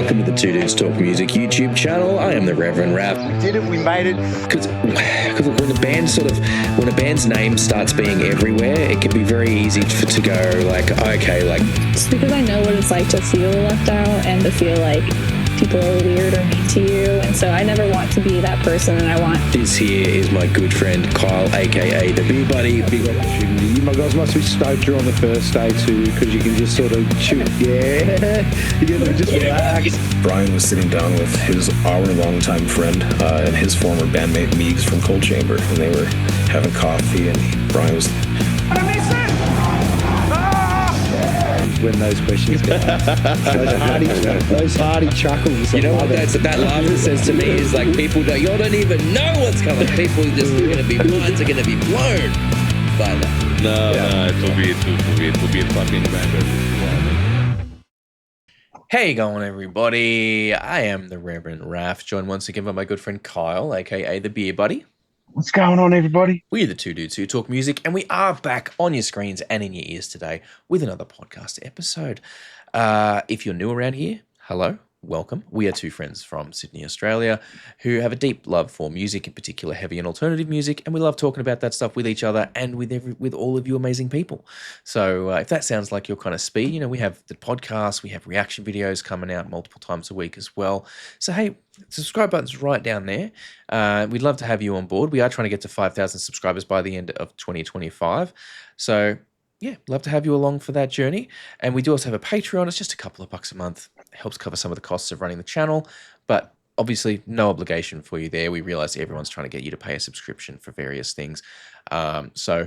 Welcome to the Two Dudes Talk Music YouTube channel. I am the Reverend Raff. We did it. We made it. Because when a band's name starts being everywhere, it can be very easy to go like, okay, like. It's because I know what it's like to feel left out and to feel like people are weird or mean to you, and so I never want to be that person. And I want. This here is my good friend Kyle, aka the BeerBuddy. Big opportunity. You guys must be stoked you're on the first day too, because you can just sort of shoot. Yeah, you can just relax. Brian was sitting down with his longtime friend and his former bandmate Meegs from Cold Chamber, and they were having coffee, and Brian was. When those questions go, those hearty chuckles. You know what that laughter says to me is like, people y'all don't even know what's coming. People just are gonna be minds are gonna be blown by that. No, it will be a fucking banger. Hey going everybody, I am the Reverend Raff, joined once again by my good friend Kyle, aka the BeerBuddy. What's going on, everybody? We're the two dudes who talk music, and we are back on your screens and in your ears today with another podcast episode. If you're new around here, hello, welcome. We are two friends from Sydney, Australia, who have a deep love for music, in particular heavy and alternative music, and we love talking about that stuff with each other and with all of you amazing people. So if that sounds like your kind of speed, you know, we have the podcast, we have reaction videos coming out multiple times a week as well. So hey, subscribe button's right down there. We'd love to have you on board. We are trying to get to 5,000 subscribers by the end of 2025. So yeah, love to have you along for that journey. And we do also have a Patreon. It's just a couple of bucks a month. It helps cover some of the costs of running the channel, but obviously no obligation for you there. We realize everyone's trying to get you to pay a subscription for various things. So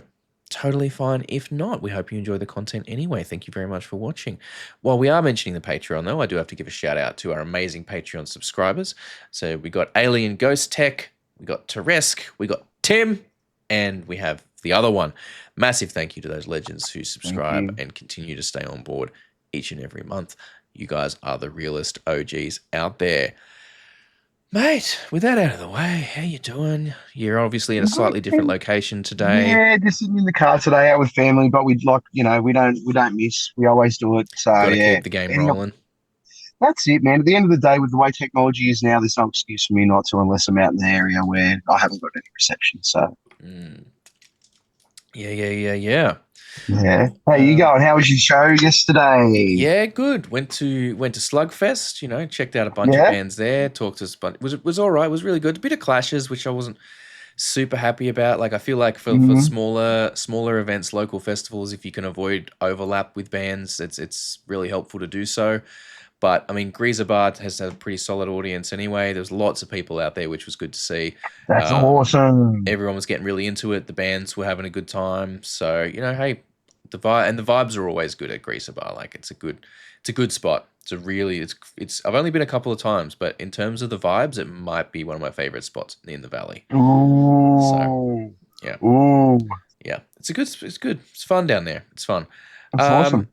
totally fine. If not, we hope you enjoy the content anyway. Thank you very much for watching. While we are mentioning the Patreon, though, I do have to give a shout out to our amazing Patreon subscribers. So we got Alien Ghost Tech, we got Teresk, we got Tim, and we have the other one. Massive thank you to those legends who subscribe and continue to stay on board each and every month. You guys are the realest OGs out there. Mate, with that out of the way, how you doing? You're obviously in a slightly different location today. Yeah, just sitting in the car today out with family, but we'd like, you know, we don't miss. We always do it. So Gotta yeah, keep the game rolling. That's it, man. At the end of the day, with the way technology is now, there's no excuse for me not to, unless I'm out in the area where I haven't got any reception. So Yeah. Yeah. How you going? How was your show yesterday? Yeah, good. Went to Slugfest. You know, checked out a bunch of bands there. Talked to us, but it was all right. It was really good. A bit of clashes, which I wasn't super happy about. Like I feel like for smaller events, local festivals, if you can avoid overlap with bands, it's really helpful to do so. But I mean, Greaser Bar has a pretty solid audience anyway. There's lots of people out there, which was good to see. That's awesome. Everyone was getting really into it. The bands were having a good time. So you know, hey, the vibes are always good at Greaser Bar. Like it's a good spot. It's I've only been a couple of times, but in terms of the vibes, it might be one of my favorite spots in the valley. Ooh. So yeah. Ooh. Yeah. It's good. It's fun down there. It's fun. That's awesome.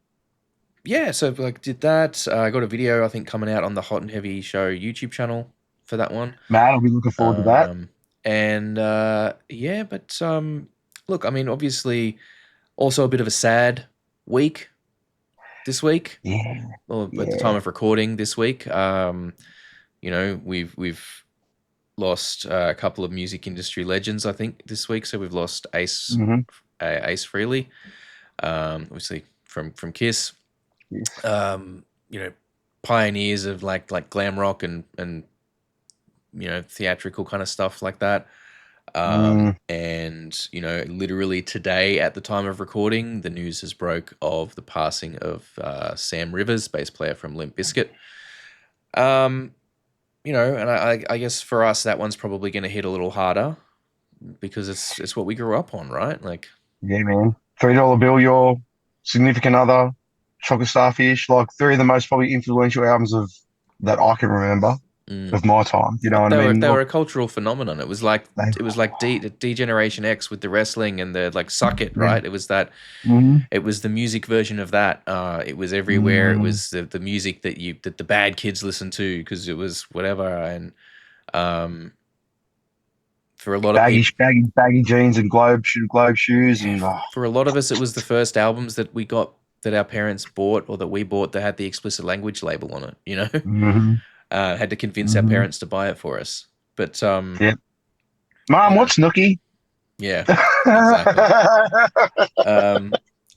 Yeah, so like did that. I got a video I think coming out on the Hot and Heavy Show YouTube channel for that one. Man, I'll be looking forward to that. And yeah, but look, I mean, obviously, also a bit of a sad week this week. Yeah. Well, at the time of recording this week, you know, we've lost a couple of music industry legends, I think, this week. So we've lost Ace Frehley, obviously from Kiss. You know, pioneers of like glam rock and you know, theatrical kind of stuff like that. And you know, literally today at the time of recording, the news has broke of the passing of Sam Rivers, bass player from Limp Bizkit. You know, and I guess for us that one's probably going to hit a little harder because it's what we grew up on, right? Like, yeah, man, $3 bill, your significant other, Chocolate Starfish, like three of the most probably influential albums that I can remember of my time. You know what I mean? They were a cultural phenomenon. It was like D-Generation X with the wrestling and the like Suck It, right? It was that. It was the music version of that. It was everywhere. It was the music that the bad kids listened to because it was whatever. And for a lot of baggy jeans and globe shoes, and for a lot of us, it was the first albums that we got that our parents bought or that we bought that had the explicit language label on it, you know? Mm-hmm. Had to convince our parents to buy it for us. But Yeah. Mom, you know, what's Nookie? yeah, exactly.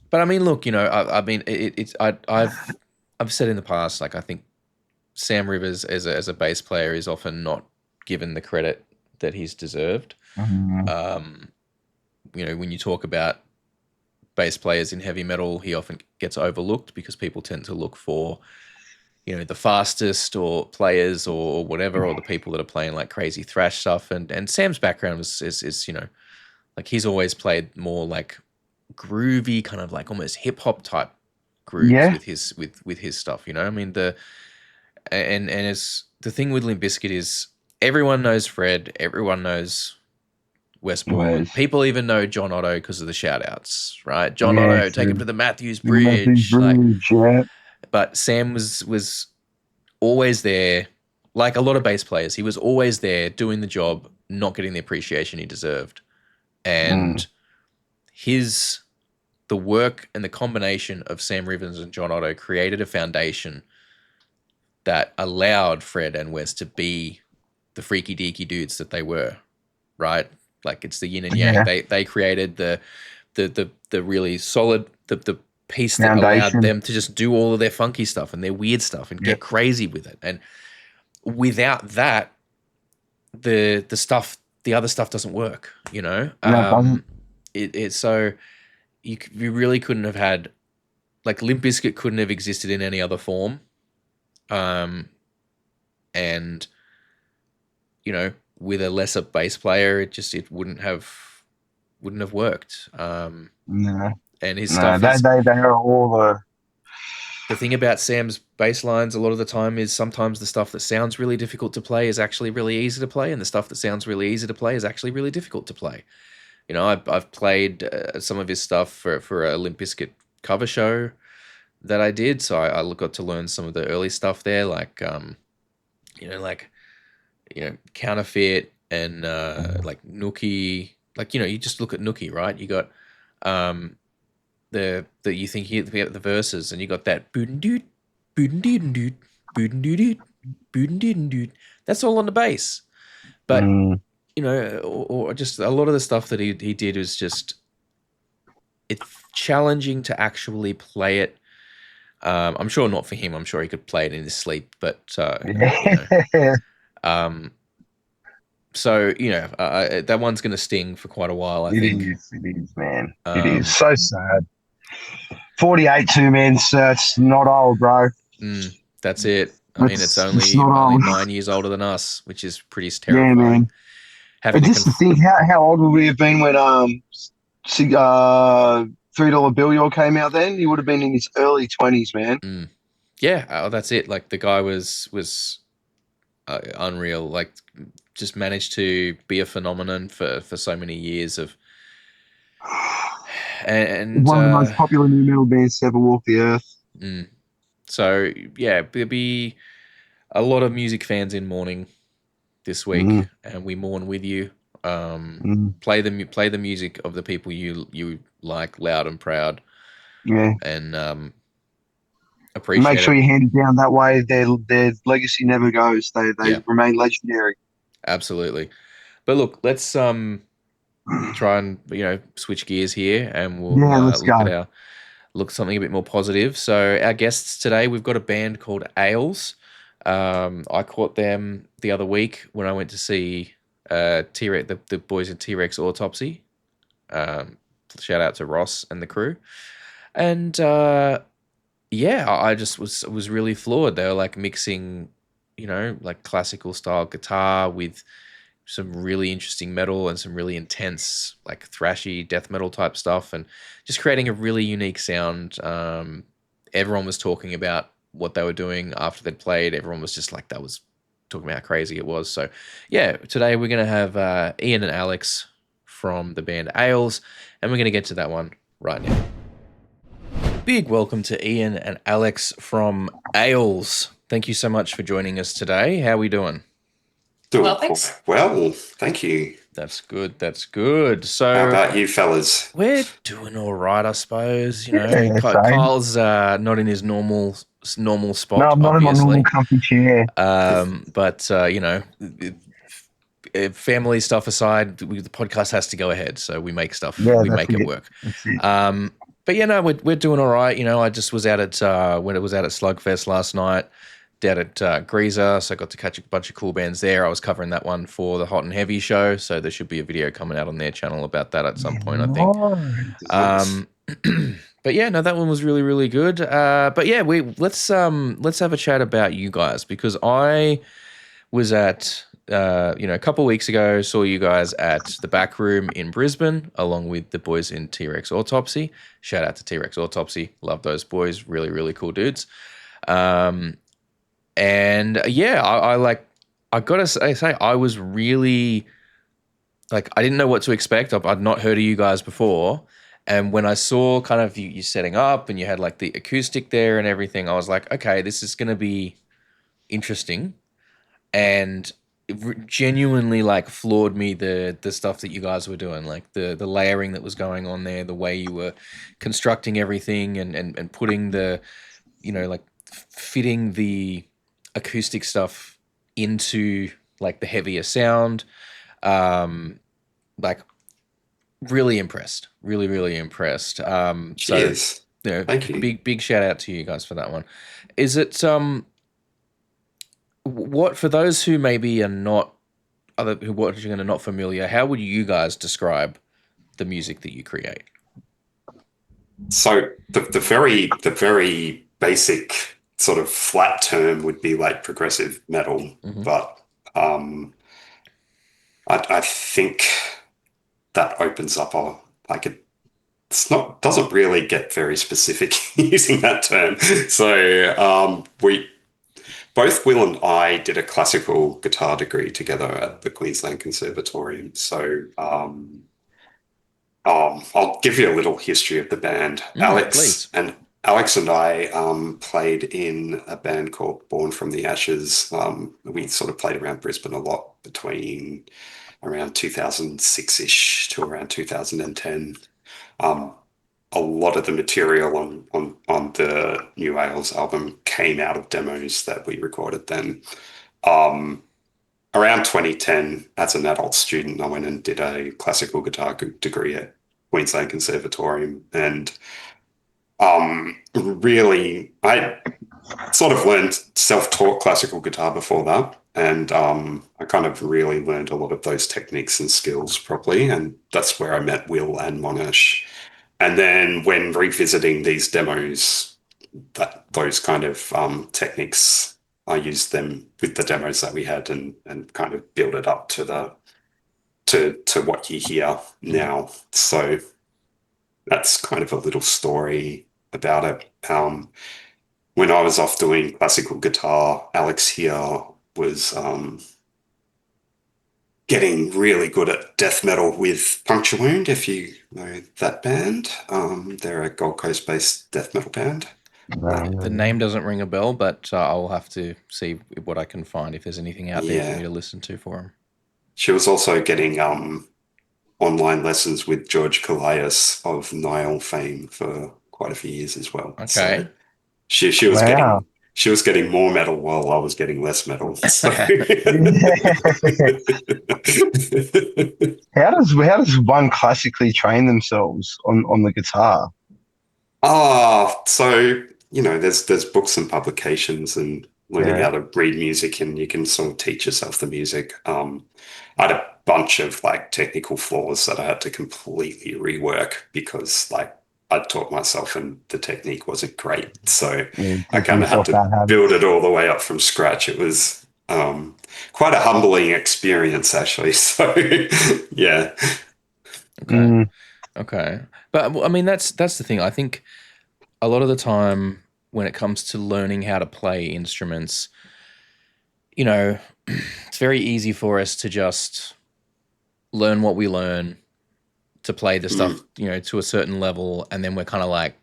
But I mean, look, you know, I mean, I've said in the past, like I think Sam Rivers as a bass player is often not given the credit that he's deserved. You know, when you talk about bass players in heavy metal, he often gets overlooked because people tend to look for, you know, the fastest or players or whatever, or the people that are playing like crazy thrash stuff. And Sam's background is you know, like he's always played more like groovy, kind of like almost hip hop type grooves Yeah. with his stuff. You know, I mean and it's the thing with Limp Bizkit is everyone knows Fred, everyone knows Westbourne. People even know John Otto because of the shout outs, right? John Otto, take him to the Matthews Bridge. Yeah. But Sam was always there, like a lot of bass players. He was always there doing the job, not getting the appreciation he deserved. And the work and the combination of Sam Rivers and John Otto created a foundation that allowed Fred and Wes to be the freaky deaky dudes that they were, right? Like it's the yin and yang. They created the really solid the piece that allowed them to just do all of their funky stuff and their weird stuff and get crazy with it. And without that, the other stuff doesn't work, you know? It's so you really couldn't have had, like Limp Bizkit couldn't have existed in any other form. And you know, with a lesser bass player, it wouldn't have worked. And his stuff they are all the thing about Sam's bass lines a lot of the time is sometimes the stuff that sounds really difficult to play is actually really easy to play, and the stuff that sounds really easy to play is actually really difficult to play. You know, I've played some of his stuff for a Limp Bizkit cover show that I did, so I got to learn some of the early stuff there, like Counterfeit and like Nookie. Like, you know, you just look at Nookie, right? You got you think you get the verses, and you got that boodin-doot, boodin-doodin-doot, boodin-doot-doot, boodin-doodin-doot. That's all on the bass. But you know, or just a lot of the stuff that he did was just, it's challenging to actually play it. I'm sure not for him. I'm sure he could play it in his sleep, but so you know, that one's going to sting for quite a while. I think it is, man. It is so sad. 48 2-man certs, not old, bro. That's it. I mean, it's only 9 years older than us, which is pretty terrifying. Yeah, man. But just to think, how old would we have been when $3 Bill Yaw came out then? He would have been in his early 20s, man. Yeah, that's it. Like the guy was unreal. Like just managed to be a phenomenon for so many years of. And one of the most popular new metal bands to ever walk the earth. So yeah, there'll be a lot of music fans in mourning this week, and we mourn with you. Play the music of the people you like, loud and proud. Yeah, and appreciate. Make sure you hand it down. That way, their legacy never goes. They remain legendary. Absolutely. But look, let's try and switch gears here, and we'll look at something a bit more positive. So our guests today, we've got a band called Ahles. I caught them the other week when I went to see T-Rex, the boys in T-Rex Autopsy. Shout out to Ross and the crew. And I just was really floored. They were like mixing, like classical style guitar with some really interesting metal and some really intense, like thrashy death metal type stuff, and just creating a really unique sound. Everyone was talking about what they were doing after they'd played. Everyone was just like, that was talking about how crazy it was. So yeah, today we're going to have Ian and Alex from the band Ahles, and we're going to get to that one right now. Big welcome to Ian and Alex from Ahles. Thank you so much for joining us today. How are we doing? Well, thanks. Well, thank you. That's good. That's good. So How about you fellas? we're doing all right, I suppose. Yeah, same. Kyle's not in his normal No, spot, I'm not in my normal obviously. comfy chair. But family stuff aside, the podcast has to go ahead, so we make stuff. Yeah, We that's make it it. work. That's it. But we're doing all right. I just was out at when it was out at Slugfest last night, down at Greaser, so I got to catch a bunch of cool bands there. I was covering that one for the Hot and Heavy show, so there should be a video coming out on their channel about that at some point, I think. Nice. But yeah, no, that one was really, really good. But yeah, let's have a chat about you guys, because I was at a couple of weeks ago, saw you guys at the Back Room in Brisbane, along with the boys in T-Rex Autopsy. Shout out to T-Rex Autopsy, love those boys, really, really cool dudes. And yeah, I gotta say, I was really I didn't know what to expect. I'd not heard of you guys before. And when I saw kind of you setting up and you had the acoustic there and everything, I was like, okay, this is going to be interesting. And it genuinely floored me the stuff that you guys were doing, the layering that was going on there, the way you were constructing everything and putting the, fitting the acoustic stuff into the heavier sound. Really impressed. Really, really impressed. Cheers. So, Thank you. Big shout out to you guys for that one. Is it what for those who maybe are not who watching and are not familiar? How would you guys describe the music that you create? So the very basic sort of flat term would be progressive metal, but I think that opens up doesn't really get very specific using that term. So both Will and I did a classical guitar degree together at the Queensland Conservatorium. So I'll give you a little history of the band. Please. Alex and I played in a band called Born from the Ashes. We sort of played around Brisbane a lot between around 2006-ish to around 2010. A lot of the material on the new Ahles album came out of demos that we recorded then. Around 2010, as an adult student, I went and did a classical guitar degree at Queensland Conservatorium, and really, I sort of learned self-taught classical guitar before that, and I kind of really learned a lot of those techniques and skills properly, and that's where I met Will and Monash. And then when revisiting these demos, those kind of techniques, I used them with the demos that we had and kind of build it up to what you hear now. So that's kind of a little story about it. When I was off doing classical guitar, Alex here was getting really good at death metal with Puncture Wound, if you know that band. They're a Gold Coast-based death metal band. The name doesn't ring a bell, but I'll have to see what I can find, if there's anything out there for me to listen to for him. She was also getting online lessons with George Calais of Nile fame for quite a few years as well. Okay. So she was getting more metal while I was getting less metal. So. How does one classically train themselves on the guitar? So there's books and publications and learning how to read music, and you can sort of teach yourself the music. I had a bunch of technical flaws that I had to completely rework because I taught myself and the technique wasn't great. So I kind of had to build it all the way up from scratch. It was quite a humbling experience, actually. So yeah. Okay. But I mean, that's the thing. I think a lot of the time when it comes to learning how to play instruments, it's very easy for us to just learn what we learn, to play the stuff, to a certain level, and then we're kind of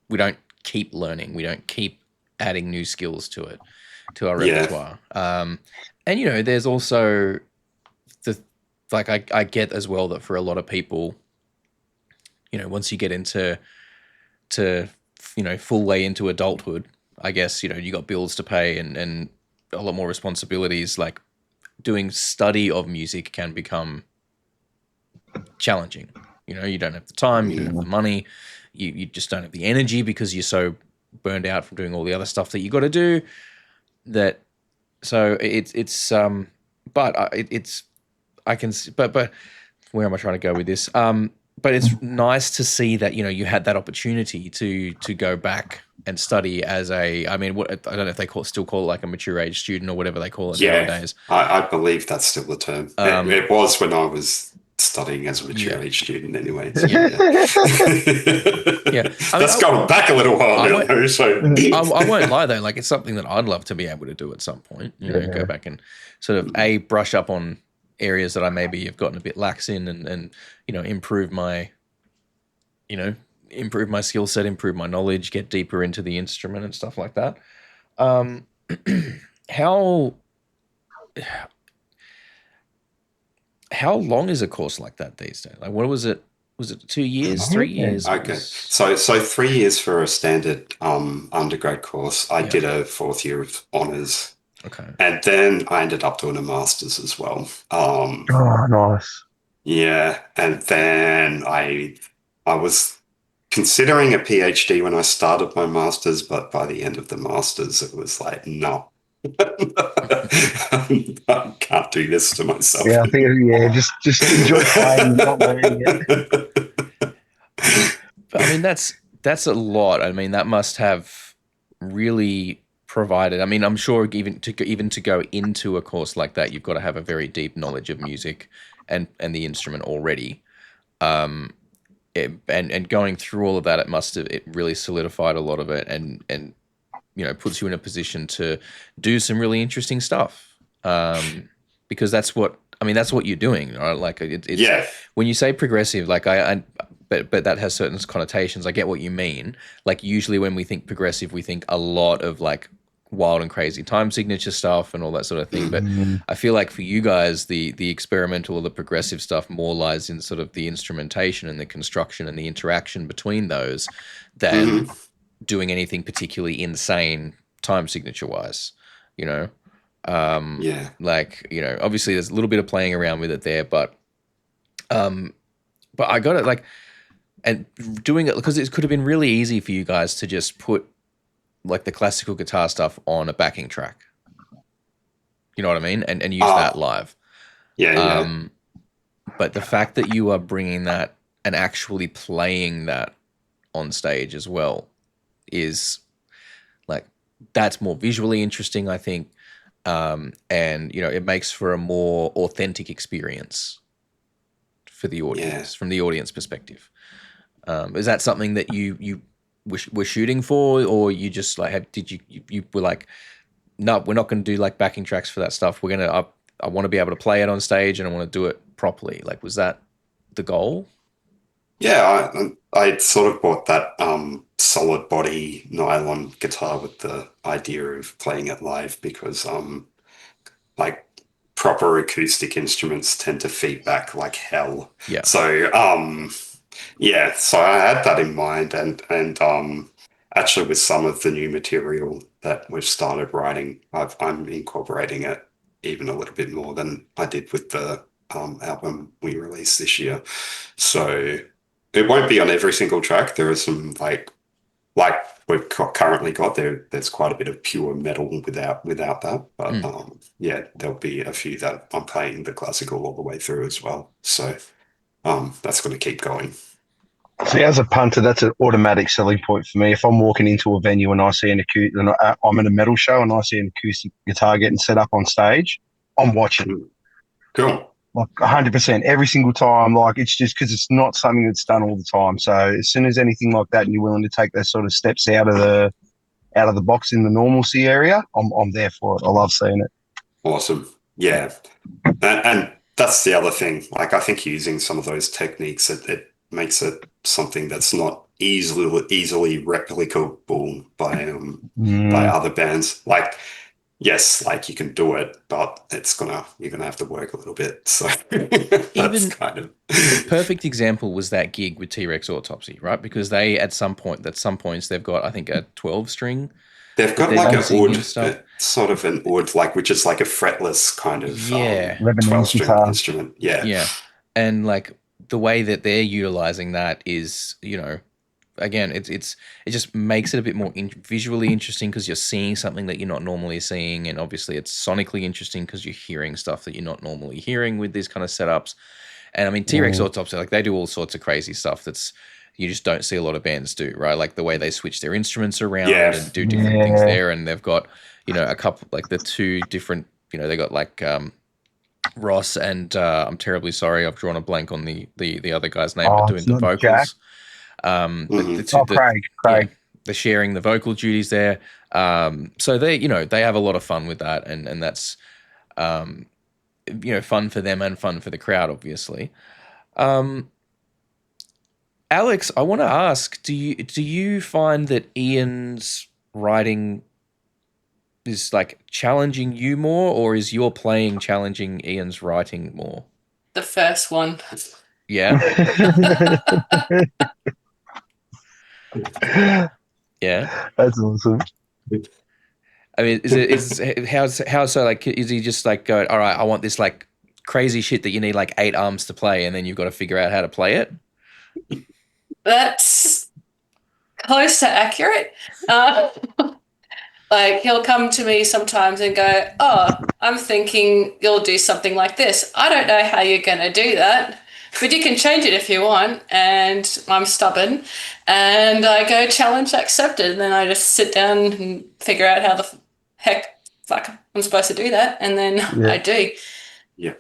we don't keep learning. We don't keep adding new skills to it, to our repertoire. And, there's also like I get as well that for a lot of people, once you get into full way into adulthood, I guess, you got bills to pay and a lot more responsibilities. Like doing study of music can become challenging. You don't have the time, you don't have the money, you just don't have the energy because you're so burned out from doing all the other stuff that you got to do. But where am I trying to go with this? But it's nice to see that you had that opportunity to go back and study as I don't know if they still call it like a mature age student or whatever they call it nowadays. I believe that's still the term. It was when I was studying as a mature age student anyway. So, yeah. That's gone back a little while now, though. So I won't lie though, like it's something that I'd love to be able to do at some point. Go back and sort of brush up on areas that I maybe have gotten a bit lax in, and improve my skill set, improve my knowledge, get deeper into the instrument and stuff like that. How long is a course like that these days? Like, what was it? Was it 2 years, 3 years? Okay, so 3 years for a standard undergrad course. I did a 4th year of honours. Okay, and then I ended up doing a master's as well. Oh, nice. Yeah, and then I was considering a PhD when I started my master's, but by the end of the master's, it was like, no. I can't do this to myself. Yeah, I think just enjoy playing, not learning it. I mean, that's a lot. I mean, that must have really provided. I mean, I'm sure even to go into a course like that, you've got to have a very deep knowledge of music and the instrument already. And going through all of that, it really solidified a lot of it, and puts you in a position to do some really interesting stuff. Because that's what you're doing, right? Like it's when you say progressive, like but that has certain connotations. I get what you mean. Like usually when we think progressive, we think a lot of like wild and crazy time signature stuff and all that sort of thing. But I feel like for you guys, the experimental or the progressive stuff more lies in sort of the instrumentation and the construction and the interaction between those than doing anything particularly insane time signature wise, like, obviously there's a little bit of playing around with it there, but I got it, like, and doing it because it could have been really easy for you guys to just put like the classical guitar stuff on a backing track. You know what I mean? And use that live. But the fact that you are bringing that and actually playing that on stage as well is like, that's more visually interesting, I think. And, it makes for a more authentic experience for the audience, from the audience perspective. Is that something that you were shooting for, or you just like, you were like, no, we're not going to do like backing tracks for that stuff. We're going to, I want to be able to play it on stage and I want to do it properly. Like, was that the goal? Yeah, I sort of bought that solid body nylon guitar with the idea of playing it live because like proper acoustic instruments tend to feedback like hell. Yeah. So so I had that in mind, and actually with some of the new material that we've started writing, I'm incorporating it even a little bit more than I did with the album we released this year. So it won't be on every single track. There are some like we've currently got there. There's quite a bit of pure metal without that. But there'll be a few that I'm playing the classical all the way through as well. So that's going to keep going. See, as a punter, that's an automatic selling point for me. If I'm walking into a venue and I see I'm at a metal show and I see an acoustic guitar getting set up on stage, I'm watching. Cool. Like 100% every single time. Like, it's just because it's not something that's done all the time. So as soon as anything like that and you're willing to take those sort of steps out of the box in the normalcy area, I'm there for it. I love seeing it. Awesome. Yeah. And that's the other thing. Like, I think using some of those techniques, it makes it something that's not easily replicable by other bands. Like, yes, like you can do it, but you're gonna have to work a little bit. So that's Even kind of the perfect example was that gig with T-Rex Autopsy, right? Because they at some points they've got, I think, a 12 string they've that got they're like an using oud, and stuff. sort of an oud, like which is like a fretless kind of Yeah, 11-inch 12-string guitar. instrument. Yeah. yeah, and like the way that they're utilizing that is, again, it just makes it a bit more visually interesting because you're seeing something that you're not normally seeing, and obviously it's sonically interesting because you're hearing stuff that you're not normally hearing with these kind of setups. And I mean, T-Rex Autopsy, like they do all sorts of crazy stuff that's you just don't see a lot of bands do, right? Like the way they switch their instruments around Yeah. and do different things there, and they've got a couple like the two different, they got like Ross and I'm terribly sorry, I've drawn a blank on the other guy's name, but doing It's the not Jack. vocals. The two, Oh, Craig. yeah, they're sharing the vocal duties there. So they have a lot of fun with that, and that's fun for them and fun for the crowd, obviously. Alex, I want to ask, do you find that Ian's writing is like challenging you more, or is your playing challenging Ian's writing more? The first one. Yeah. Yeah. That's awesome. I mean, how's so like? Is he just like going, all right, I want this like crazy shit that you need like 8 arms to play, and then you've got to figure out how to play it? That's close to accurate. Like he'll come to me sometimes and go, "Oh, I'm thinking you'll do something like this. I don't know how you're going to do that, but you can change it if you want." And I'm stubborn, and I go, "Challenge accepted." And then I just sit down and figure out how the heck fuck I'm supposed to do that, and then I do. Yeah.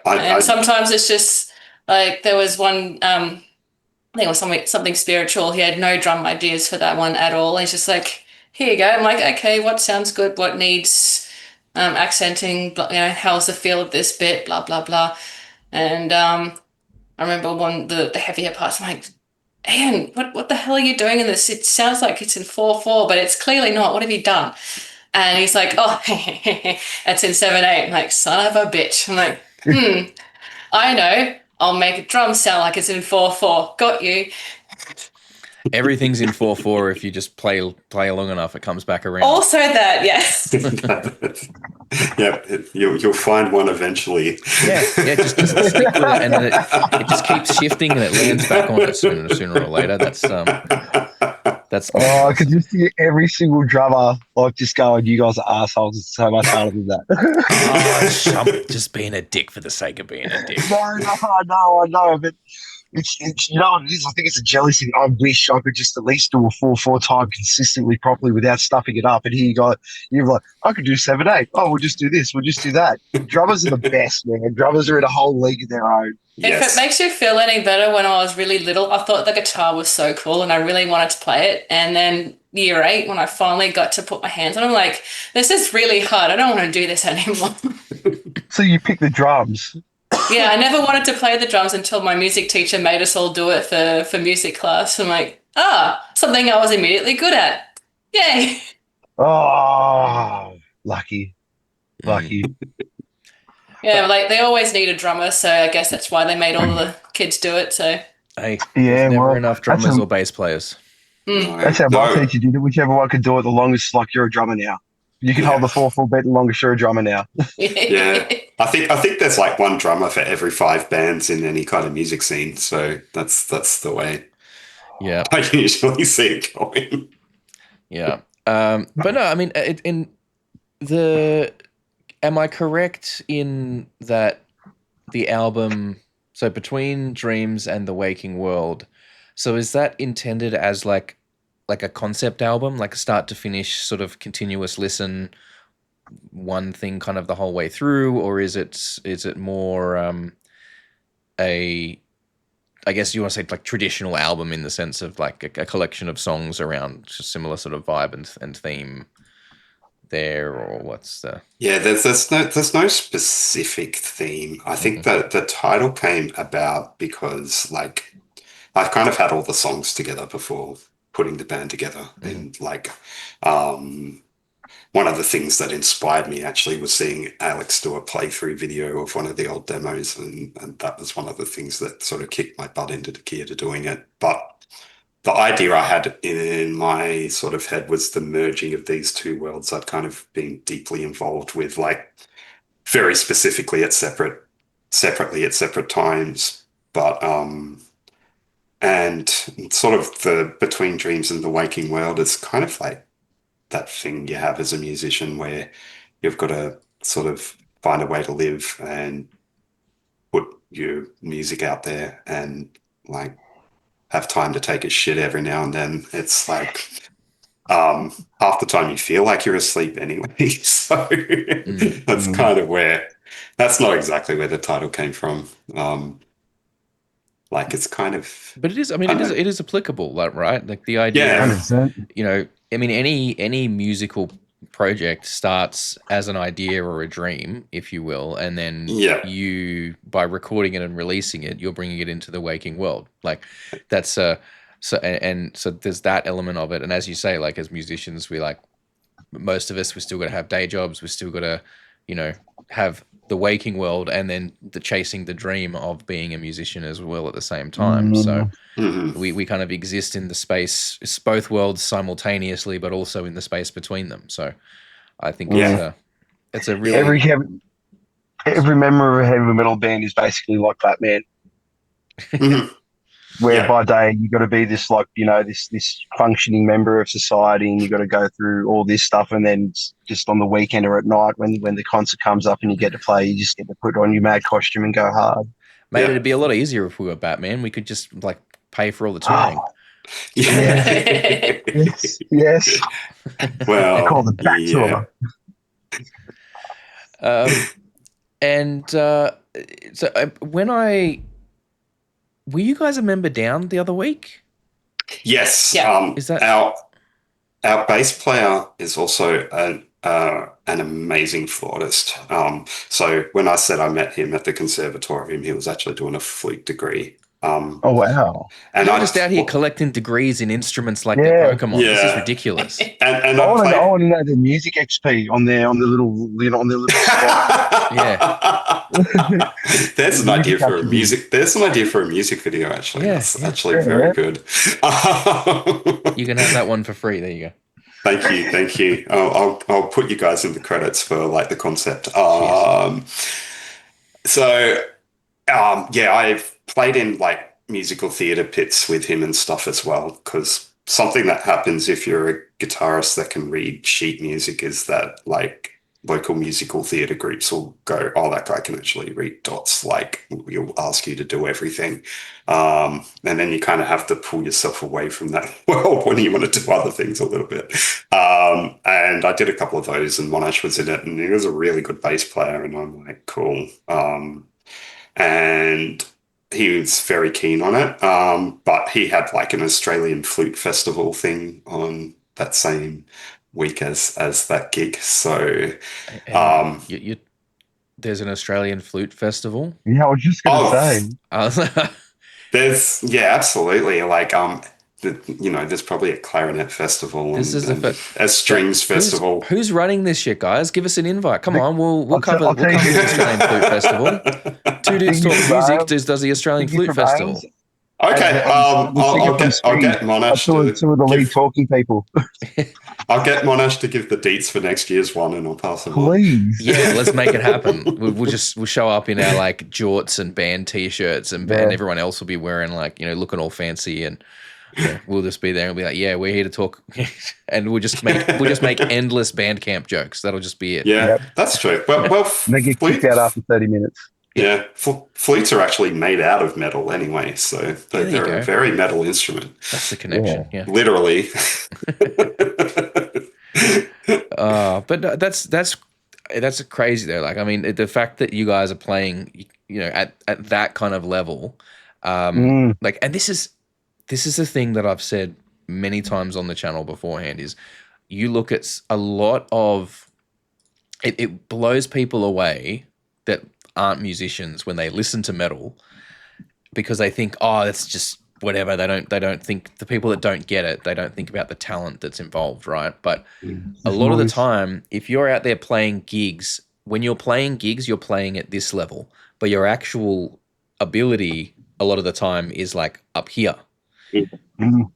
And sometimes it's just like there was one. I think it was something spiritual. He had no drum ideas for that one at all. He's just like, "Here you go." I'm like, "Okay, what sounds good? What needs accenting? How's the feel of this bit? Blah blah blah." And I remember the heavier parts. I'm like, "Ian, what the hell are you doing in this? It sounds like it's in 4/4, but it's clearly not. What have you done?" And he's like, "Oh, it's in 7/8." I'm like, "Son of a bitch." I'm like, I know. I'll make a drum sound like it's in 4/4. Got you. Everything's in 4/4 if you just play long enough, it comes back around. Also that, yes. Yeah, you'll find one eventually. Yeah, just stick with it, and then it just keeps shifting, and it lands back on it sooner or later. That's Oh, I could just see every single drummer like just going, "You guys are assholes. It's so much harder than that." I'm just being a dick for the sake of being a dick. No, I know, but it's you know what it is. I think it's a jealousy. I wish I could just at least do a 4/4 time consistently, properly, without stuffing it up. And here you're like, I could do 7/8. Oh, we'll just do this. We'll just do that. Drummers are the best, man. Drummers are in a whole league of their own. Yes. If it makes you feel any better, when I was really little, I thought the guitar was so cool and I really wanted to play it. And then year 8, when I finally got to put my hands on it, I'm like, this is really hard. I don't want to do this anymore. So you pick the drums. Yeah, I never wanted to play the drums until my music teacher made us all do it for music class. I'm like, something I was immediately good at. Yay. Oh, lucky. Yeah, like they always need a drummer, so I guess that's why they made all the kids do it. So hey, there's never enough drummers or bass players. That's how my teacher did it. Whichever one could do it the longest, like you're a drummer now. You can hold the 4/4 beat the longest, you're a drummer now. Yeah, I think there's like one drummer for every 5 bands in any kind of music scene. So that's the way. Yeah, I usually see it going. Yeah, but no, I mean, am I correct in that the album, so Between Dreams and the Waking World, so is that intended as like a concept album, like a start to finish sort of continuous listen, one thing kind of the whole way through, or is it more I guess you want to say like traditional album in the sense of like a collection of songs around a similar sort of vibe and theme there, or what's the? Yeah, there's no specific theme. I think that the title came about because like I've kind of had all the songs together before putting the band together, and like one of the things that inspired me actually was seeing Alex do a playthrough video of one of the old demos, and that was one of the things that sort of kicked my butt into the gear to doing it. But the idea I had in my sort of head was the merging of these two worlds. I'd kind of been deeply involved with, like, very specifically separately at separate times, but and sort of the between dreams and the waking world is kind of like that thing you have as a musician where you've got to sort of find a way to live and put your music out there and like have time to take a shit every now and then. It's like half the time you feel like you're asleep anyway. So that's kind of where, that's not exactly where the title came from. Like it's kind of, but it is. I mean, it is applicable, like, right? Like the idea, Yeah. of, you know, I mean, any musical project starts as an idea or a dream, if you will, and then Yeah. you, by recording it and releasing it, you're bringing it into the waking world. Like that's so there's that element of it. And as you say, like as musicians, we like most of us, we still got to have day jobs. We still got to, you know, have the waking world and then the chasing the dream of being a musician as well at the same time. So we kind of exist in the space, it's both worlds simultaneously, but also in the space between them. So I think it's a really every member of a heavy metal band is basically like that, man. Where by day you got to be this, like, you know, this functioning member of society, and you got to go through all this stuff, and then just on the weekend or at night when the concert comes up and you get to play, you just get to put on your mad costume and go hard. Mate, it'd be a lot easier if we were Batman. We could just like pay for all the touring. Yes. Well, they call the back tour. Were you guys a member down the other week? Yes. Yeah. Is that our bass player is also an amazing flautist. So when I said I met him at the conservatorium, he was actually doing a flute degree. Oh wow! And I'm just out here collecting degrees in instruments like the Pokemon. Yeah. This is ridiculous. And I want to know the music XP on the little, you know, on the little spot. Yeah. There's an idea for a music. There's an idea for a music video. Actually, that's actually very good. You can have that one for free. There you go. Thank you. I'll put you guys in the credits for like the concept. I've played in like musical theatre pits with him and stuff as well, because something that happens if you're a guitarist that can read sheet music is that like local musical theatre groups will go, oh, that guy can actually read dots, like we'll ask you to do everything. And then you kind of have to pull yourself away from that world when you want to do other things a little bit. And I did a couple of those, and Monash was in it, and he was a really good bass player, and I'm like, cool. And he was very keen on it, but he had like an Australian flute festival thing on that same week as that gig. So there's an Australian flute festival. Yeah, I was just going to say. There's absolutely, like there's probably a clarinet festival and a strings festival. Who's running this shit, guys? Give us an invite. Come on, we'll cover the Australian Flute Festival. Two Dudes Talk Music does the Australian Flute Festival. Okay, I'll get Monash to the lead talking people. I'll get Monash to give the deets for next year's one, and I'll pass them on. Please. Yeah, let's make it happen. We'll show up in our like jorts and band t-shirts, and everyone else will be wearing like, you know, looking all fancy, and we'll just be there and be like, yeah, we're here to talk, and we'll just make endless Bandcamp jokes. That'll just be it. Yeah, that's true. Well, they get kicked out after 30 minutes. Yeah, flutes are actually made out of metal anyway, so they're a very metal instrument. That's the connection. Yeah. Literally. But that's crazy though. Like, I mean, the fact that you guys are playing, you know, at that kind of level, like, and this is the thing that I've said many times on the channel beforehand, is you look at a lot of it blows people away that aren't musicians when they listen to metal, because they think, oh, it's just whatever. They don't think, the people that don't get it, they don't think about the talent that's involved, right? But a lot of the time, if you're out there playing gigs, when you're playing gigs, you're playing at this level, but your actual ability a lot of the time is like up here. You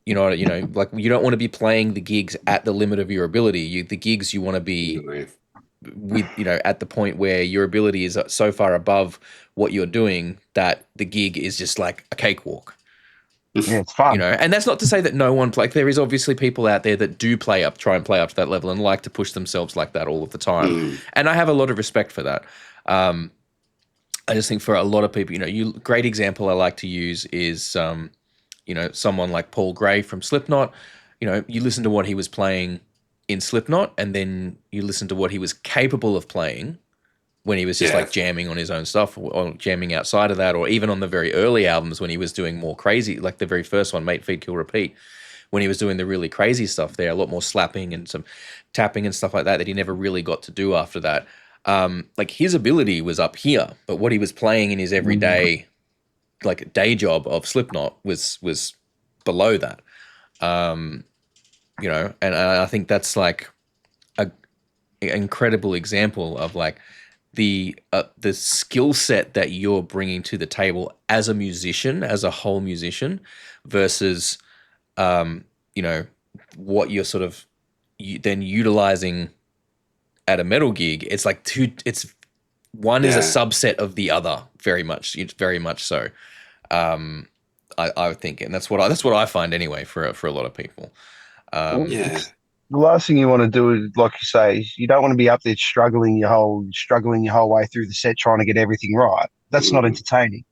know, like you don't want to be playing the gigs at the limit of your ability. The gigs you want to be with, at the point where your ability is so far above what you're doing that the gig is just like a cakewalk. Yeah, it's fun. And that's not to say that no one there is obviously people out there that do try and play up to that level and like to push themselves like that all of the time. And I have a lot of respect for that. I just think for a lot of people, great example I like to use is, someone like Paul Gray from Slipknot. You listen to what he was playing in Slipknot, and then you listen to what he was capable of playing when he was just like jamming on his own stuff, or jamming outside of that, or even on the very early albums when he was doing more crazy, like the very first one, Mate, Feed, Kill, Repeat, when he was doing the really crazy stuff there, a lot more slapping and some tapping and stuff like that he never really got to do after that. Like his ability was up here, but what he was playing in his everyday, like day job of Slipknot was below that. And I think that's like an incredible example of like the skill set that you're bringing to the table as a musician, as a whole musician, versus, what you're sort of then utilizing at a metal gig. It's like one is a subset of the other, very much so. I think, and that's what I find anyway for a lot of people. The last thing you want to do is, like you say, you don't want to be up there struggling your whole way through the set trying to get everything right. That's not entertaining.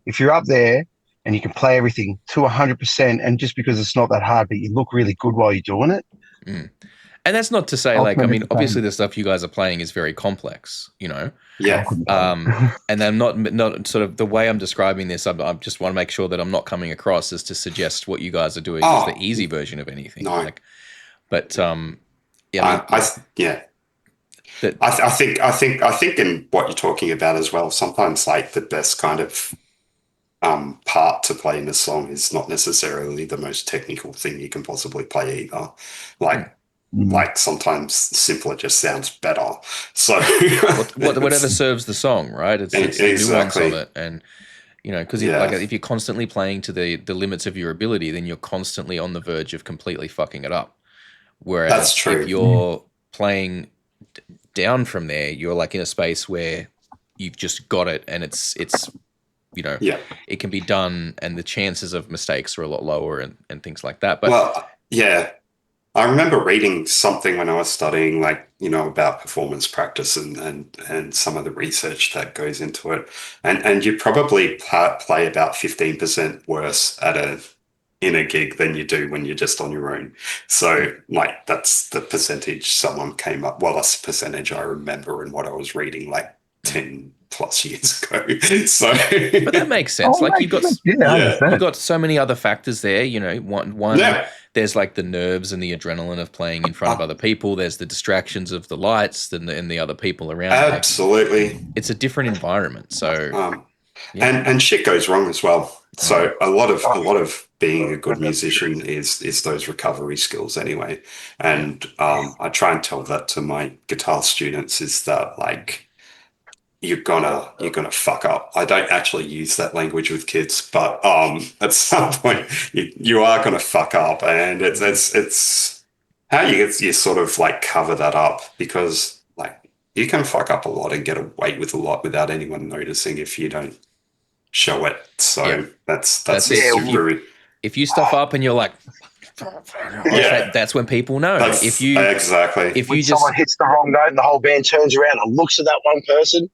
If you're up there and you can play everything to 100%, and just because it's not that hard, but you look really good while you're doing it. And that's not to say, obviously the stuff you guys are playing is very complex, Yeah. And I'm not sort of the way I'm describing this. I just want to make sure that I'm not coming across as to suggest what you guys are doing is the easy version of anything. No. But I think in what you're talking about as well, sometimes like the best kind of part to play in a song is not necessarily the most technical thing you can possibly play either. Like sometimes simpler just sounds better. So whatever serves the song, right? It's the nuance of it, and because if you're constantly playing to the limits of your ability, then you're constantly on the verge of completely fucking it up. Whereas that's true. If you're playing down from there, you're like in a space where you've just got it, and it's it can be done, and the chances of mistakes are a lot lower and things like that. But I remember reading something when I was studying, about performance practice and some of the research that goes into it. And you probably play about 15% worse in a gig than you do when you're just on your own. So that's the percentage someone came up. Well, that's the percentage I remember in what I was reading 10 plus years ago. So, but that makes sense. You've got so many other factors there. One there's like the nerves and the adrenaline of playing in front of other people. There's the distractions of the lights and the other people around. Absolutely, it's a different environment. So, and shit goes wrong as well. So a lot of being a good musician is those recovery skills anyway. And I try and tell that to my guitar students is that you're gonna fuck up. I don't actually use that language with kids, but at some point you are gonna fuck up, and it's how you sort of cover that up, because you can fuck up a lot and get away with a lot without anyone noticing if you don't show it. So that's it. If you stuff up and you're like, that's when people know. If someone hits the wrong note and the whole band turns around and looks at that one person.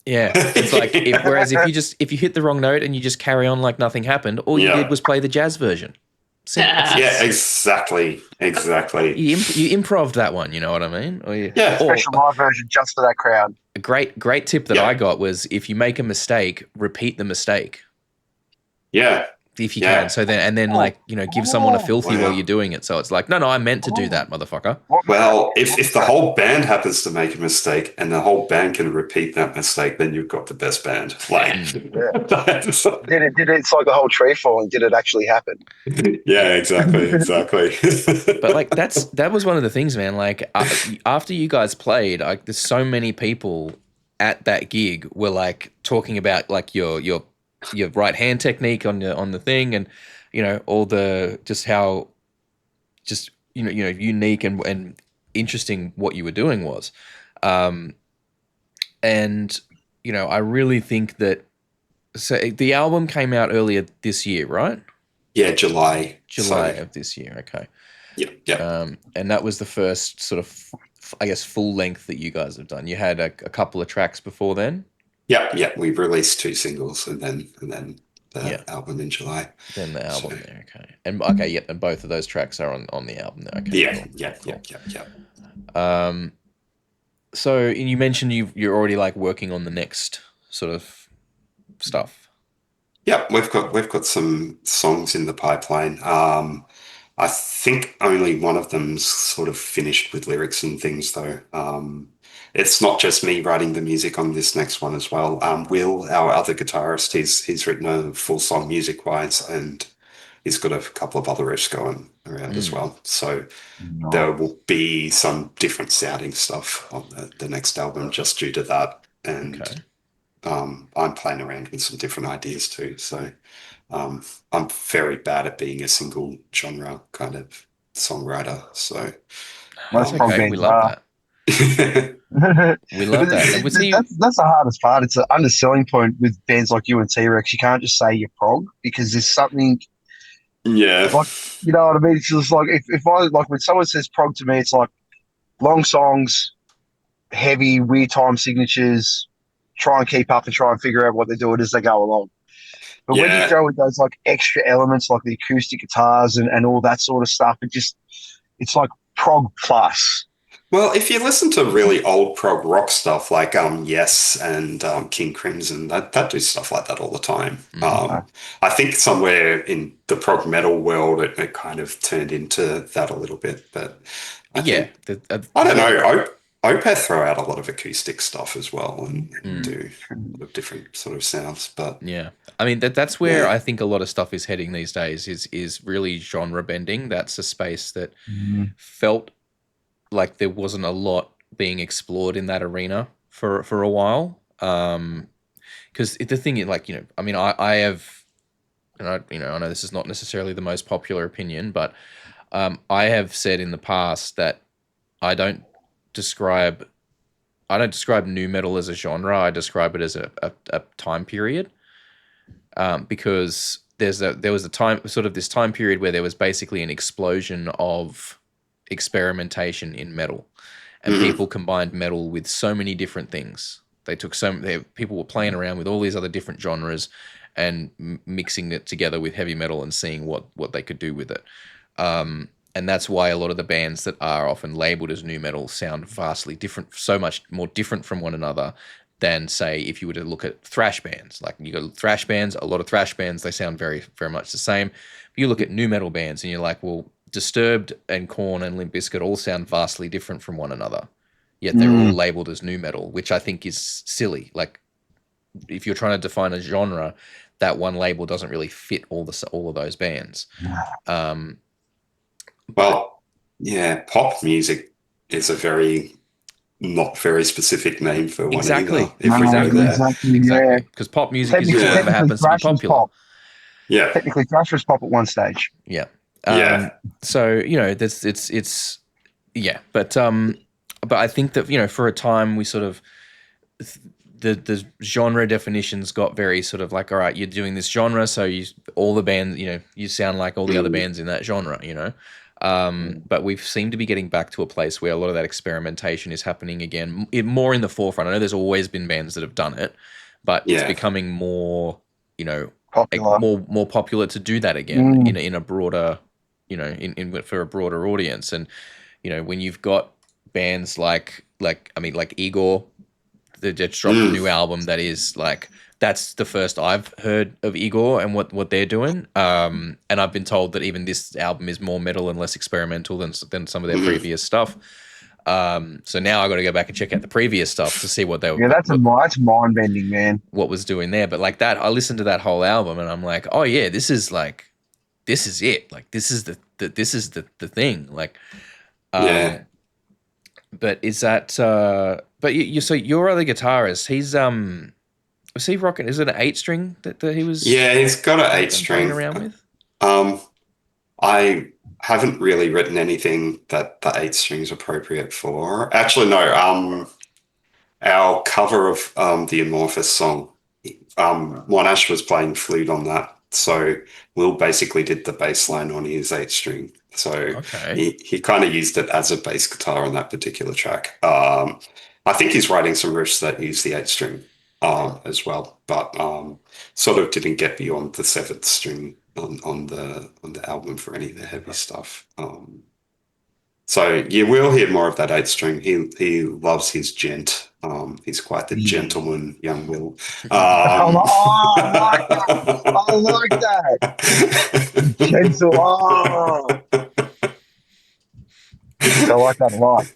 Yeah, it's like whereas if you hit the wrong note and you just carry on like nothing happened, all you did was play the jazz version. Exactly. You improv that one, you know what I mean? Special live version just for that crowd. A great tip that I got was if you make a mistake, repeat the mistake. Yeah. if you Yeah. can. So then like, you know, give someone a filthy while you're doing it. So it's like, no, I meant to do that, motherfucker. Well, if the whole band happens to make a mistake and the whole band can repeat that mistake, then you've got the best band. Like, it's like the whole tree falling. Did it actually happen? yeah, exactly. But like that was one of the things, man. Like after you guys played, like there's so many people at that gig were like talking about like your right hand technique on the thing, and you know all the just how just you know unique and interesting what you were doing was, and you know I really think that the album came out earlier this year, right? Yeah, July of this year. Okay. Yeah. And that was the first sort of, I guess, full length that you guys have done. You had a couple of tracks before then. Yeah. We've released 2 singles and then the album in July. Then the album there, okay. And and both of those tracks are on the album there. Okay. Yeah. So you mentioned you're already like working on the next sort of stuff. Yeah, we've got some songs in the pipeline. I think only one of them's sort of finished with lyrics and things, though. It's not just me writing the music on this next one as well. Will, our other guitarist, he's written a full song music-wise, and he's got a couple of other riffs going around as well. So there will be some different sounding stuff on the next album just due to that. And I'm playing around with some different ideas too. So I'm very bad at being a single genre kind of songwriter. So most okay. We love that. We love that. That's the hardest part. It's an underselling point with bands like you and T-Rex. You can't just say you're prog because there's something. Yeah. Like, you know what I mean? It's just like if I like when someone says prog to me, it's like long songs, heavy, weird time signatures. Try and keep up and try and figure out what they're doing as they go along. But when you throw in those like extra elements like the acoustic guitars and all that sort of stuff, it's like prog plus. Well, if you listen to really old prog rock stuff like Yes and King Crimson, that do stuff like that all the time. I think somewhere in the prog metal world it kind of turned into that a little bit, but I don't know. Opeth throw out a lot of acoustic stuff as well and do different sort of sounds. But yeah, I mean that's where I think a lot of stuff is heading these days is really genre bending. That's a space that felt like there wasn't a lot being explored in that arena for a while. Because the thing is, like, you know, I mean, I have, and I know this is not necessarily the most popular opinion, but I have said in the past that I don't describe nu metal as a genre. I describe it as a time period, because there was a time, sort of this time period where there was basically an explosion of experimentation in metal, and people combined metal with so many different things. They took people were playing around with all these other different genres and mixing it together with heavy metal and seeing what they could do with it. And that's why a lot of the bands that are often labeled as nu metal sound vastly different, so much more different from one another than, say, if you were to look at thrash bands. Like, you got thrash bands, a lot of thrash bands, they sound very, very much the same. But you look at nu metal bands and you're like, well, Disturbed and Korn and Limp Bizkit all sound vastly different from one another. Yet they're all labeled as nu metal, which I think is silly. Like, if you're trying to define a genre, that one label doesn't really fit all of those bands. Well, yeah, pop music is a not very specific name for one. Exactly. Exactly. Because pop music is whatever happens to be popular. Pop. Yeah. Technically, thrash was pop at one stage. Yeah. So, you know, but I think that, you know, for a time we sort of the genre definitions got very sort of like, all right, you're doing this genre, so all the bands, you know, you sound like all the other bands in that genre, you know. But we seem to be getting back to a place where a lot of that experimentation is happening again, more in the forefront. I know there's always been bands that have done it, but it's becoming more, you know, popular. more popular to do that again in a broader, you know, for a broader audience. And, you know, when you've got bands like Igor, they just dropped a new album that is like that's the first I've heard of Igor and what they're doing. And I've been told that even this album is more metal and less experimental than some of their previous stuff. So now I got to go back and check out the previous stuff to see what they were. Yeah, that's mind bending, man. What was doing there, but like that, I listened to that whole album and I'm like, oh yeah, this is it. Like this is the thing. Like, Yeah. But is that? But so your other guitarist, he's was he rocking? Is it an 8-string that he was? Yeah, he's got an 8-string. Playing around with. I haven't really written anything that the 8-string is appropriate for. Actually, no. Our cover of the Amorphous song, Monash was playing flute on that. So Will basically did the bass line on his 8-string. So he kind of used it as a bass guitar on that particular track. I think he's writing some riffs that use the 8-string as well, but sort of didn't get beyond the 7th string on the album for any of the heavy stuff. So you will hear more of that 8-string. He loves his gent. He's quite the gentleman, young Will. I like that. Gentle. I like that a lot.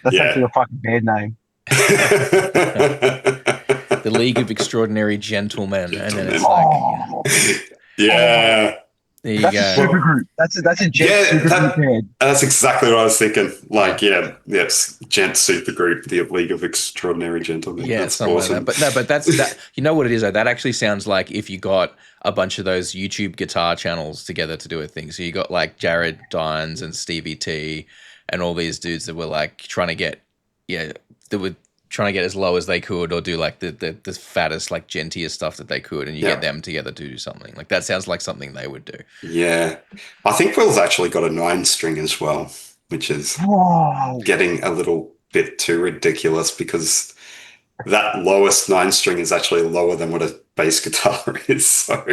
That's actually a fucking bad name. The League of Extraordinary Gentlemen, and then it's like, yeah. There you that's go. A super group. That's a gent super group band. That's exactly what I was thinking. Like, yes, gent super group, the League of Extraordinary Gentlemen. Yeah, that's something awesome. like that. But no, but that's that. You know what it is though? That actually sounds like if you got a bunch of those YouTube guitar channels together to do a thing. So you got like Jared Dines and Stevie T and all these dudes that were like trying to get, trying to get as low as they could, or do like the fattest, like gentiest stuff that they could, and you get them together to do something. Like that sounds like something they would do. Yeah. I think Will's actually got a 9-string as well, which is getting a little bit too ridiculous because that lowest 9-string is actually lower than what a bass guitar is. So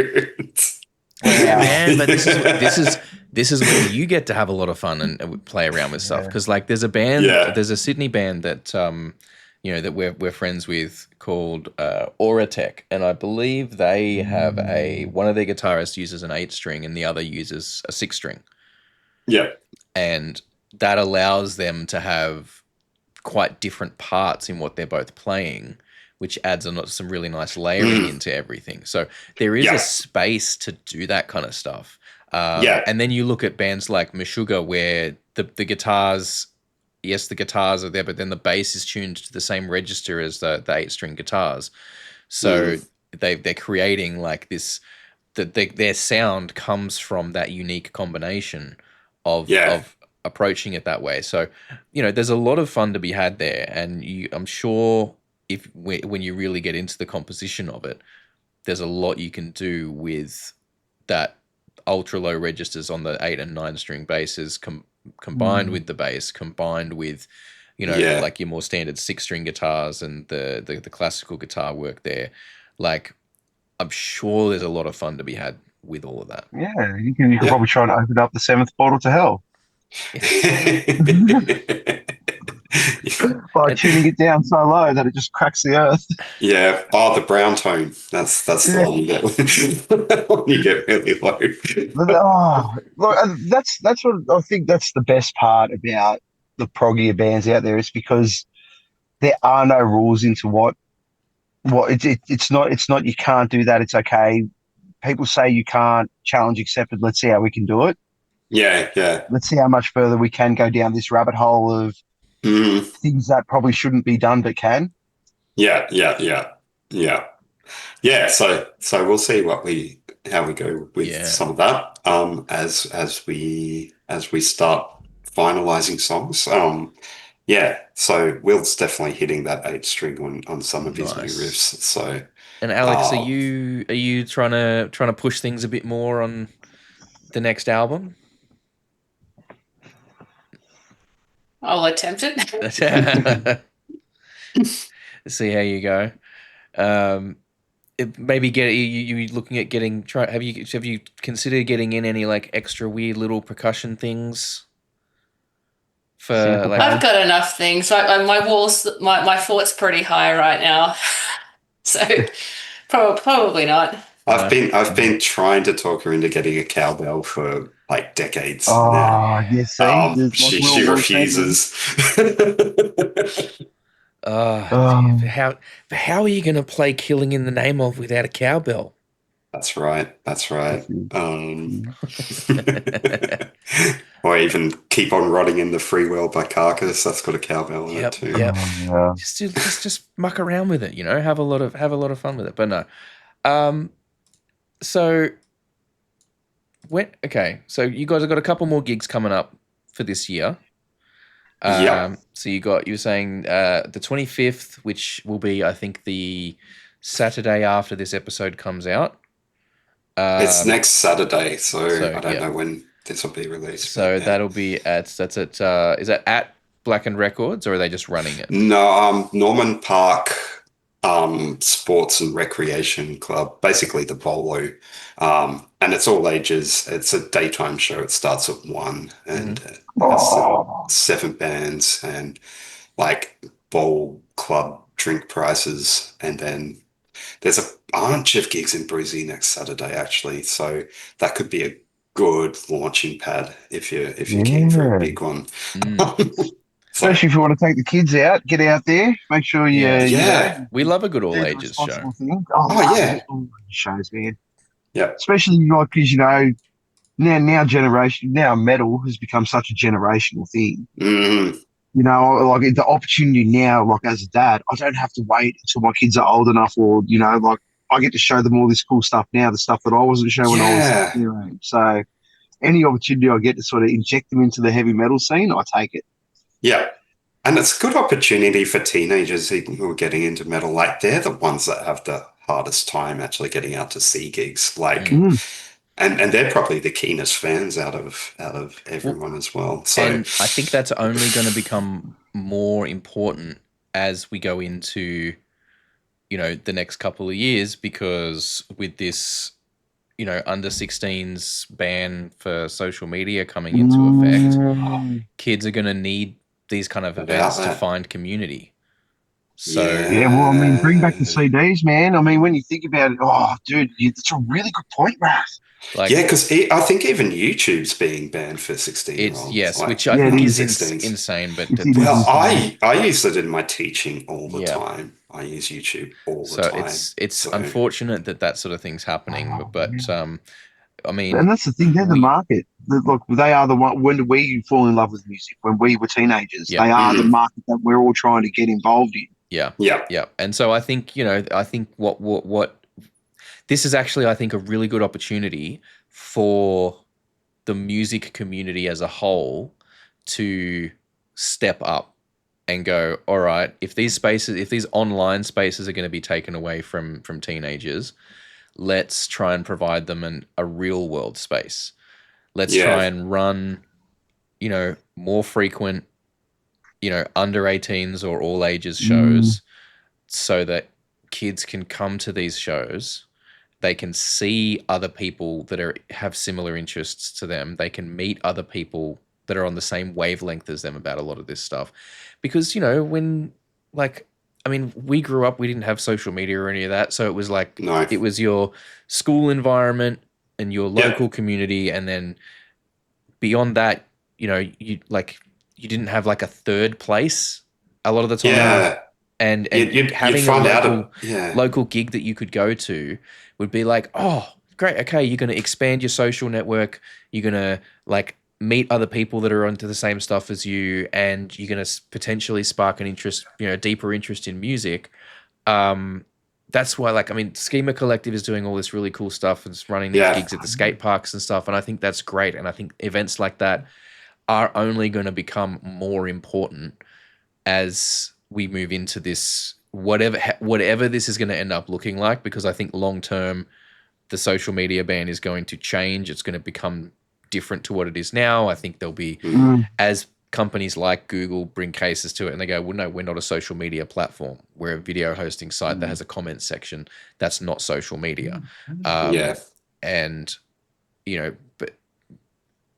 man, but this is where you get to have a lot of fun and play around with stuff, because like there's a band, there's a Sydney band that that we're friends with called Auratech, and I believe they have one of their guitarists uses an 8-string and the other uses a 6-string. Yeah, and that allows them to have quite different parts in what they're both playing, which adds some really nice layering into everything. So there is a space to do that kind of stuff. And then you look at bands like Meshuggah, where the guitars, yes, the guitars are there, but then the bass is tuned to the same register as the 8-string guitars. So they're creating like this, their sound comes from that unique combination of approaching it that way. So, there's a lot of fun to be had there. And I'm sure when you really get into the composition of it, there's a lot you can do with that ultra low registers on the 8 and 9-string basses combined with the bass, combined with, like your more standard 6-string guitars and the classical guitar work there. Like, I'm sure there's a lot of fun to be had with all of that. Yeah, you can probably try and open up the 7th portal to hell. By tuning it down so low that it just cracks the earth. Yeah. Oh, the brown tone. That's the one you get when you get really low. Look, that's what I think. That's the best part about the proggier bands out there, is because there are no rules into what it's not. You can't do that. It's okay. People say you can't. Challenge accepted. Let's see how we can do it. Yeah. Let's see how much further we can go down this rabbit hole of things that probably shouldn't be done but can. Yeah. So we'll see how we go with some of that as we start finalizing songs. So Will's definitely hitting that 8-string on some of his new riffs. So, and Alex, are you trying to push things a bit more on the next album? I'll attempt it. See how you go. Maybe you looking at getting. Have you considered getting in any like extra weird little percussion things? I've got enough things. My fort's pretty high right now. So probably not. I've been trying to talk her into getting a cowbell for like decades now. Oh, yeah, see? There's like She Will said, man. refuses. Dude, Um, how are you going to play Killing in the Name of without a cowbell? That's right. That's right. Mm. Or even Keep On Rotting in the Free World by Carcass. That's got a cowbell in it Yep, too. yep. Yeah. Just muck around with it, have a lot of fun with it. But no. So so you guys have got a couple more gigs coming up for this year. Yep. So you were saying the 25th, which will be, I think, the Saturday after this episode comes out. It's next Saturday, so I don't yeah. know when this will be released. So but yeah. that'll be is that at Blackened Records, or are they just running it? No, Norman Park Sports and Recreation Club, basically the Bolo. And it's all ages. It's a daytime show. It starts at 1 and it has 7 bands and like bowl club drink prices. And then there's a bunch of gigs in Brizzy next Saturday, actually. So that could be a good launching pad if you're keen for a big one. Especially if you want to take the kids out, get out there, make sure you, Yeah. We love a good all do the ages show. responsible thing. Oh, yeah. All shows, man. Yeah. Especially like because now metal has become such a generational thing. Mm. Like the opportunity now, like as a dad, I don't have to wait until my kids are old enough, or like I get to show them all this cool stuff now, the stuff that I wasn't showing when I was their age. So any opportunity I get to sort of inject them into the heavy metal scene, I take it. Yeah. And it's a good opportunity for teenagers who are getting into metal. Like they're the ones that have the hardest time actually getting out to see gigs. Like, and they're probably the keenest fans out of everyone as well. So, and I think that's only going to become more important as we go into, the next couple of years, because with this, under 16s ban for social media coming into effect, kids are going to need these kind of events to find community. So well, I mean, bring back the CDs, man. I mean, when you think about it, dude, that's a really good point, Raff. Because I think even YouTube's being banned for 16-year-olds. Yes, which I think is insane. But I use it in my teaching all the time. I use YouTube all the time. It's unfortunate that sort of thing's happening, but I mean, and that's the thing. They're the market. Look, they are the one. When did we fall in love with music? When we were teenagers. They are the market that we're all trying to get involved in. Yeah. And so I think what this is actually, I think, a really good opportunity for the music community as a whole to step up and go, all right, if these online spaces are going to be taken away from teenagers, let's try and provide them a real world space. Let's try and run, more frequent, under 18s or all ages shows so that kids can come to these shows. They can see other people that have similar interests to them. They can meet other people that are on the same wavelength as them about a lot of this stuff. Because, when we grew up, we didn't have social media or any of that. So it was like, it was your school environment and your local community. And then beyond that, you didn't have like a third place a lot of the time. Yeah. And having a local gig that you could go to would be like, oh, great. Okay. You're going to expand your social network. You're going to meet other people that are onto the same stuff as you, and you're going to potentially spark an interest, deeper interest in music. That's why, Schema Collective is doing all this really cool stuff and it's running these gigs at the skate parks and stuff. And I think that's great. And I think events like that are only going to become more important as we move into this, whatever this is going to end up looking like, because I think long term, the social media ban is going to change. It's going to become different to what it is now. I think there'll be, as companies like Google bring cases to it and they go, well, no, we're not a social media platform. We're a video hosting site that has a comment section. That's not social media. And,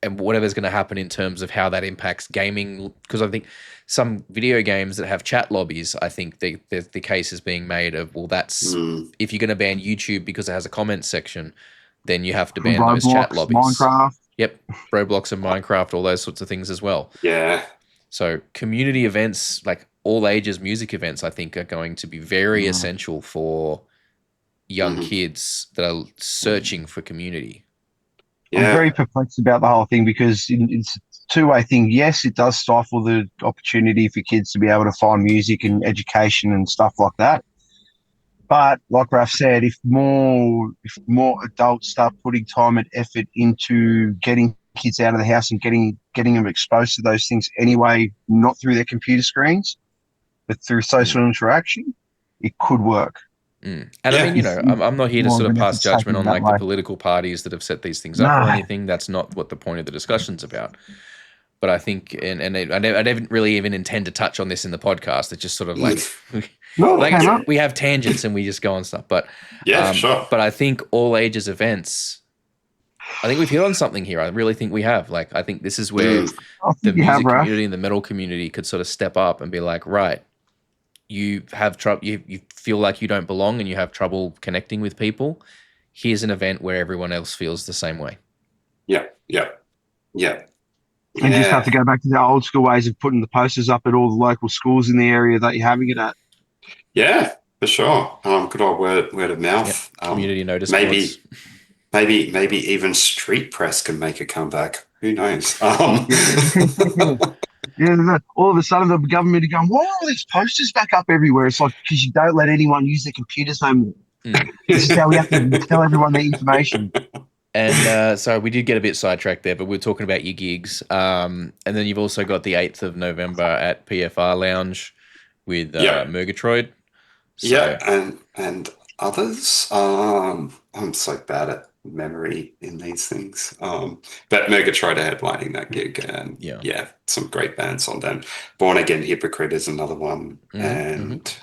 and whatever's going to happen in terms of how that impacts gaming. Because I think some video games that have chat lobbies, I think the case is being made of, well, that's if you're going to ban YouTube because it has a comment section, then you have to ban Roblox, those chat lobbies. Minecraft. Yep, Roblox and Minecraft, all those sorts of things as well. Yeah. So community events, like all ages music events, I think are going to be very essential for young kids that are searching for community. I'm very perplexed about the whole thing because it's a two-way thing. Yes, it does stifle the opportunity for kids to be able to find music and education and stuff like that. But like Raff said, if more adults start putting time and effort into getting kids out of the house and getting them exposed to those things anyway, not through their computer screens, but through social interaction, it could work. And I mean, I'm not here to sort of pass judgment on like the political parties that have set these things up or anything. That's not what the point of the discussion's about. But I think, and I didn't really even intend to touch on this in the podcast. It's just sort of like, we have tangents and we just go on stuff. But sure. But I think all ages events, I think we've hit on something here. I really think we have. Like, I think this is where the music community and the metal community could sort of step up and be like, right, you have trouble, you feel like you don't belong and you have trouble connecting with people. Here's an event where everyone else feels the same way. And just have to go back to the old school ways of putting the posters up at all the local schools in the area that you're having it at. Yeah, for sure. Good old word of mouth. Community notice boards. Maybe even street press can make a comeback. Who knows? All of a sudden the government are going, why are all these posters back up everywhere? It's like, because you don't let anyone use their computers no more. This is how we have to tell everyone the information. And so we did get a bit sidetracked there, but we're talking about your gigs. And then you've also got the 8th of November at PFR Lounge with Murgatroyd. So. And others. I'm so bad at memory in these things. But Murgatroyd are headlining that gig, and some great bands on them. Born Again Hypocrite is another one, and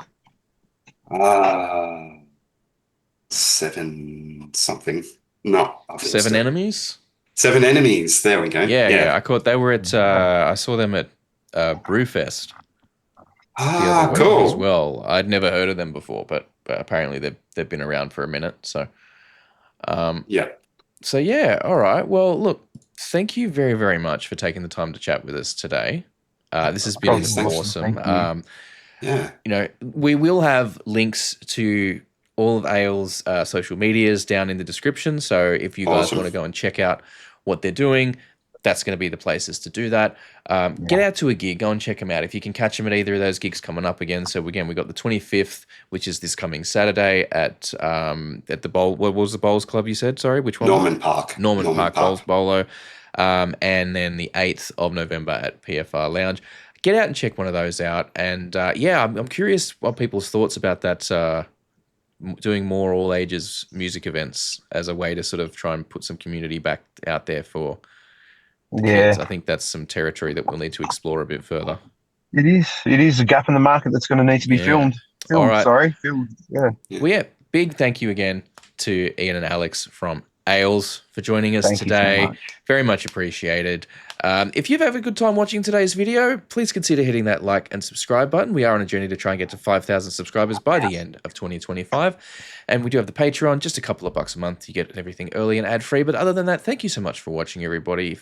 Seven something. No, Seven Enemies. Seven Enemies. There we go. Yeah. I caught. They were at. I saw them at Brewfest. Cool. As well. I'd never heard of them before, but apparently they've been around for a minute. So. So yeah, all right. Well, look, thank you very, very much for taking the time to chat with us today. This has been awesome. We will have links to all of Ahles' social medias down in the description. So if you guys want to go and check out what they're doing, that's going to be the places to do that. Get out to a gig, go and check them out. If you can catch them at either of those gigs coming up again. So again, we got the 25th, which is this coming Saturday at the Bowl. What was the Bowls Club you said? Sorry, which one? Norman Park Bowls Bolo. And then the 8th of November at PFR Lounge. Get out and check one of those out. And I'm curious what people's thoughts about that. Doing more all ages music events as a way to sort of try and put some community back out there for. Kids. I think that's some territory that we'll need to explore a bit further. It is a gap in the market that's going to need to be filled. All right. Filled. Well, big thank you again to Ian and Alex from Ahles for joining us today. Very much appreciated. If you've had a good time watching today's video, please consider hitting that like and subscribe button. We are on a journey to try and get to 5,000 subscribers by the end of 2025. And we do have the Patreon, just a couple of bucks a month. You get everything early and ad-free. But other than that, thank you so much for watching, everybody.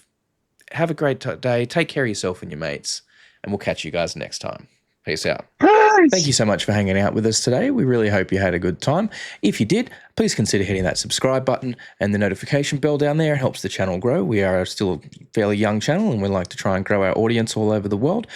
Have a great day. Take care of yourself and your mates. And we'll catch you guys next time. Peace out. Thank you so much for hanging out with us today. We really hope you had a good time. If you did, please consider hitting that subscribe button and the notification bell down there. It helps the channel grow. We are still a fairly young channel and we like to try and grow our audience all over the world.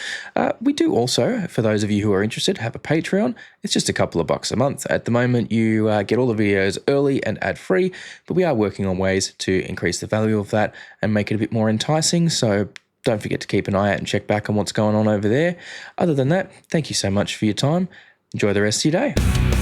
We do also, for those of you who are interested, have a Patreon. It's just a couple of bucks a month. At the moment, you get all the videos early and ad-free, but we are working on ways to increase the value of that and make it a bit more enticing. So don't forget to keep an eye out and check back on what's going on over there. Other than that, thank you so much for your time. Enjoy the rest of your day.